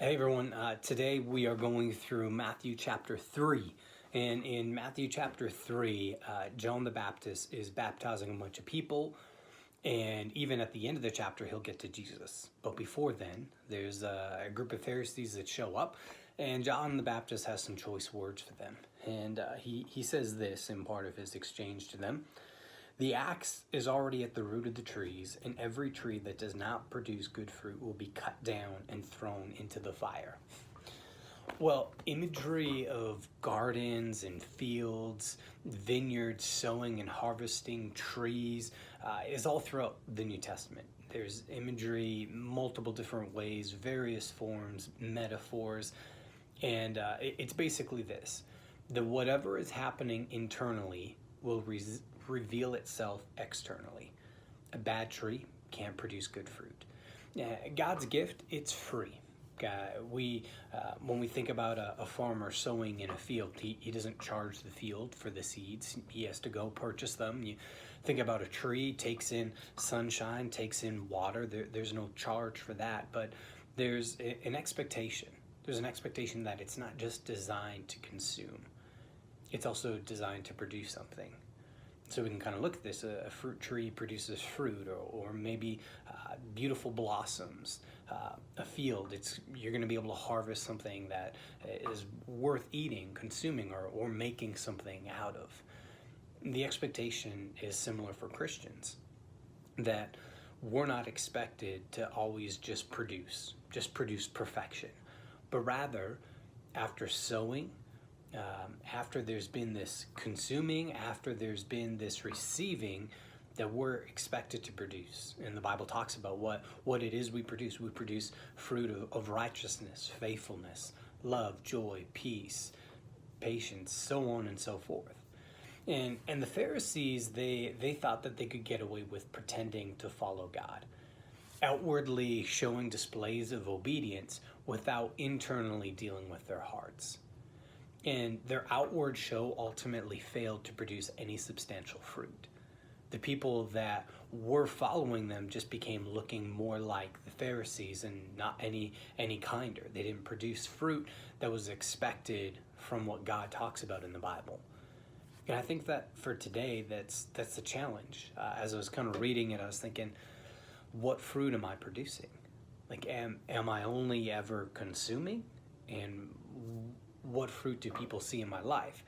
Hey everyone, today we are going through Matthew chapter 3. And in Matthew chapter 3, John the Baptist is baptizing a bunch of people. And even at the end of the chapter, he'll get to Jesus. But before then, there's a group of Pharisees that show up. And John the Baptist has some choice words for them. And he says this in part of his exchange to them. The axe is already at the root of the trees, and every tree that does not produce good fruit will be cut down and thrown into the fire. Well, imagery of gardens and fields, vineyards, sowing and harvesting, trees, is all throughout the New Testament. There's imagery, multiple different ways, various forms, metaphors, and it's basically this. That whatever is happening internally will reveal itself externally. A bad tree can't produce good fruit. God's gift, it's free. When we think about a farmer sowing in a field, he doesn't charge the field for the seeds. He has to go purchase them. You think about a tree, takes in sunshine, takes in water. There's no charge for that, but there's an expectation. There's an expectation that it's not just designed to consume. It's also designed to produce something. So we can kind of look at this. A fruit tree produces fruit, or maybe beautiful blossoms. A field, you're going to be able to harvest something that is worth eating, consuming, or making something out of. The expectation is similar for Christians, that we're not expected to always just produce perfection, but rather after sowing, after there's been this consuming, after there's been this receiving, that we're expected to produce. And the Bible talks about what it is we produce. We produce fruit of righteousness, faithfulness, love, joy, peace, patience, so on and so forth. And the Pharisees, they thought that they could get away with pretending to follow God, outwardly showing displays of obedience without internally dealing with their hearts. And their outward show ultimately failed to produce any substantial fruit. The people that were following them just became looking more like the Pharisees and not any kinder. They didn't produce fruit that was expected from what God talks about in the Bible. And I think that for today, that's the challenge. As I was kind of reading it, I was thinking, what fruit am I producing? Like, am I only ever consuming? And what fruit do people see in my life?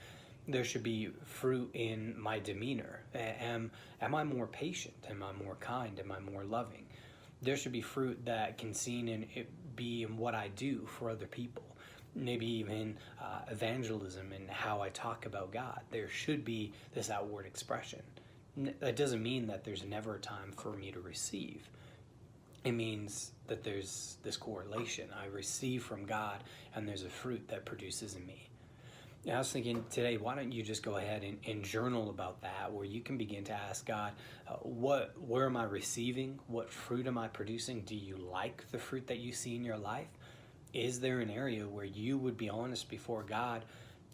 There should be fruit in my demeanor. Am I more patient? Am I more kind? Am I more loving? There should be fruit that can be in what I do for other people. Maybe even evangelism and how I talk about God. There should be this outward expression. That doesn't mean that there's never a time for me to receive. It means that there's this correlation. I receive from God, and there's a fruit that produces in me. And I was thinking today, why don't you just go ahead and journal about that, where you can begin to ask God, where am I receiving? What fruit am I producing? Do you like the fruit that you see in your life? Is there an area where you would be honest before God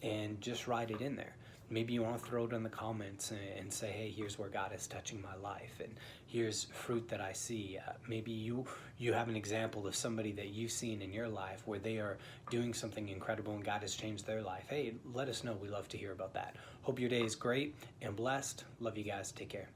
and just write it in there? Maybe you want to throw it in the comments and say, hey, here's where God is touching my life, and here's fruit that I see. Maybe you have an example of somebody that you've seen in your life where they are doing something incredible and God has changed their life. Hey, let us know. We love to hear about that. Hope your day is great and blessed. Love you guys. Take care.